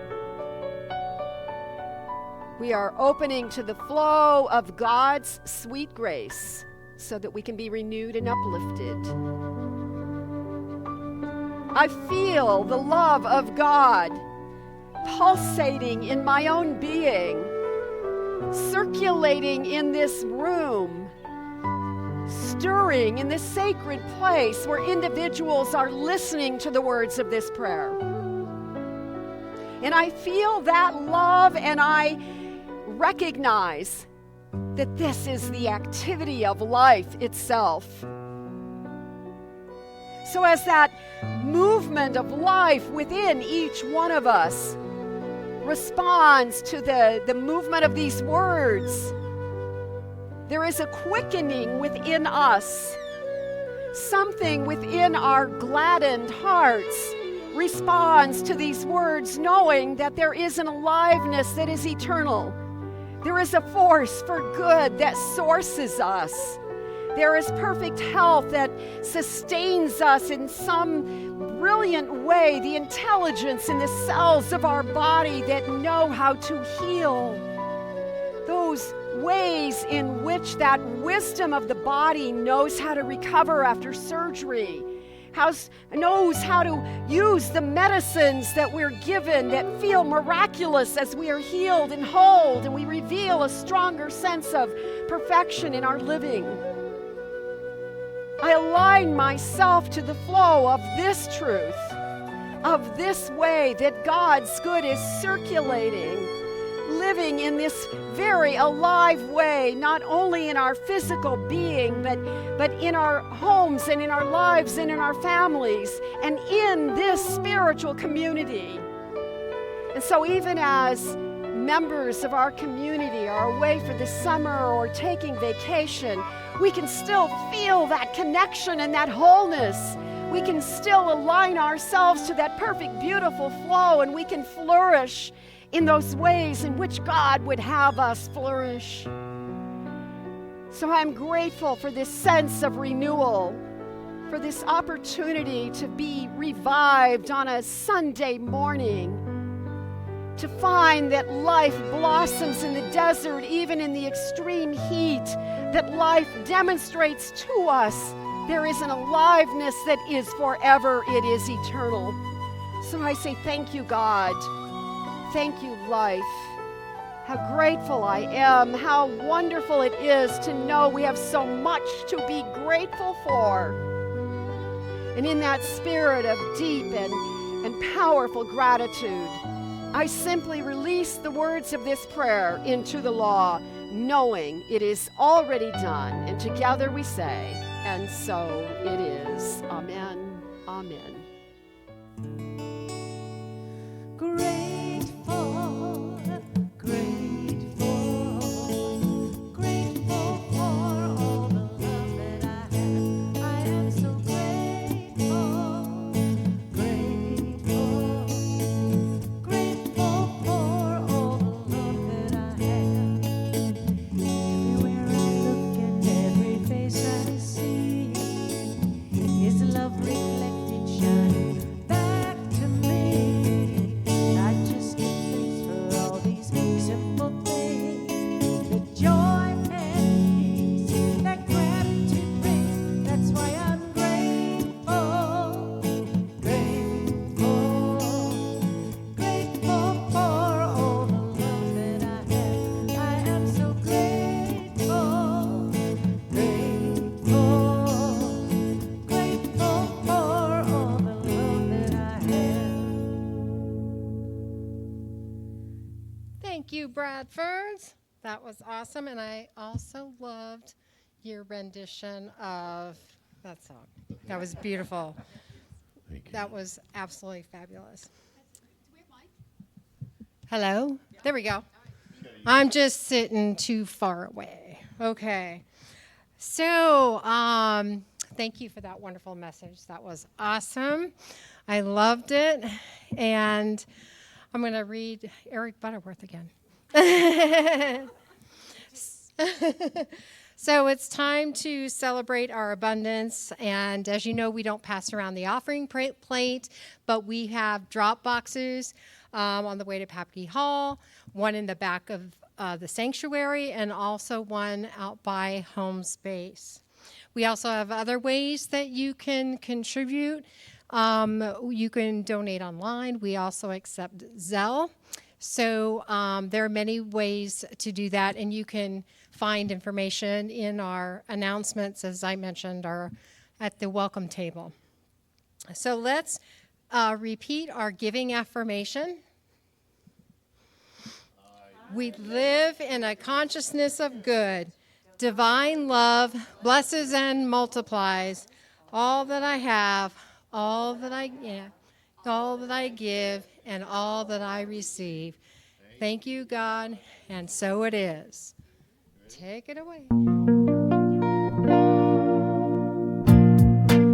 Speaker 5: we are opening to the flow of God's sweet grace so that we can be renewed and uplifted. I feel the love of God pulsating in my own being, circulating in this room, stirring in this sacred place where individuals are listening to the words of this prayer. And I feel that love, and I recognize that this is the activity of life itself. So as that movement of life within each one of us responds to the movement of these words, there is a quickening within us. Something within our gladdened hearts responds to these words, knowing that there is an aliveness that is eternal. There is a force for good that sources us. There is perfect health that sustains us in some brilliant way, the intelligence in the cells of our body that know how to heal. Those ways in which that wisdom of the body knows how to recover after surgery, knows how to use the medicines that we're given that feel miraculous as we are healed and whole, and we reveal a stronger sense of perfection in our living. I align myself to the flow of this truth, of this way that God's good is circulating, living in this very alive way, not only in our physical being, but in our homes and in our lives and in our families and in this spiritual community. And so even as members of our community are away for the summer or taking vacation, we can still feel that connection and that wholeness. We can still align ourselves to that perfect, beautiful flow, and we can flourish in those ways in which God would have us flourish. So I'm grateful for this sense of renewal, for this opportunity to be revived on a Sunday morning, to find that life blossoms in the desert, even in the extreme heat, that life demonstrates to us there is an aliveness that is forever, it is eternal. So I say thank you, God. Thank you, life. How grateful I am, how wonderful it is to know we have so much to be grateful for. And in that spirit of deep and powerful gratitude, I simply release the words of this prayer into the law, knowing it is already done. And together we say, and so it is. Amen. Amen.
Speaker 4: Grateful, grateful, grateful for all the love that I have. I am so grateful, grateful, grateful for all the love that I have. Everywhere I look and every face I see is love reflected, shining back to me. I just give thanks for all these simple things, the joy and peace that gratitude brings. That's why I'm grateful, grateful, grateful for all the love that I have. I am so grateful, grateful, grateful for all the love that I have.
Speaker 3: Thank you, Bradford. That was awesome. And I also loved your rendition of that song. That was beautiful.
Speaker 1: Thank you.
Speaker 3: That was absolutely fabulous. Hello? There we go. I'm just sitting too far away. Okay. So, thank you for that wonderful message. That was awesome. I loved it. And I'm going to read Eric Butterworth again. So it's time to celebrate our abundance. And as you know, we don't pass around the offering plate, but we have drop boxes on the way to Papke Hall, one in the back of the sanctuary, and also one out by home space. We also have other ways that you can contribute. You can donate online. We also accept Zelle. So there are many ways to do that, and you can find information in our announcements, as I mentioned, are at the welcome table. So let's repeat our giving affirmation. We live in a consciousness of good. Divine love blesses and multiplies all that I have, all that I give, and all that I receive. Thank you, God, and so it is. Take it away.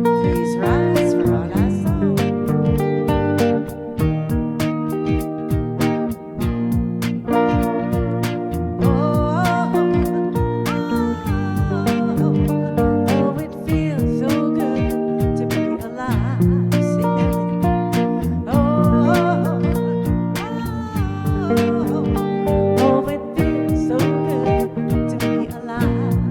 Speaker 4: Please rise for our last song. Oh, it feels so good to be alive. Sing that. Oh, it feels so good to be alive.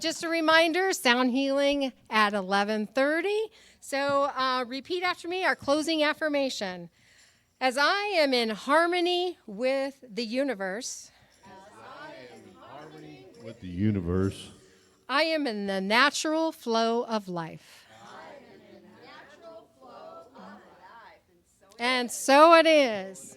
Speaker 3: And just a reminder, sound healing at 11:30. So repeat after me our closing affirmation. As I am in harmony with the universe,
Speaker 1: With the universe,
Speaker 3: I am in the natural flow of life. And so it is.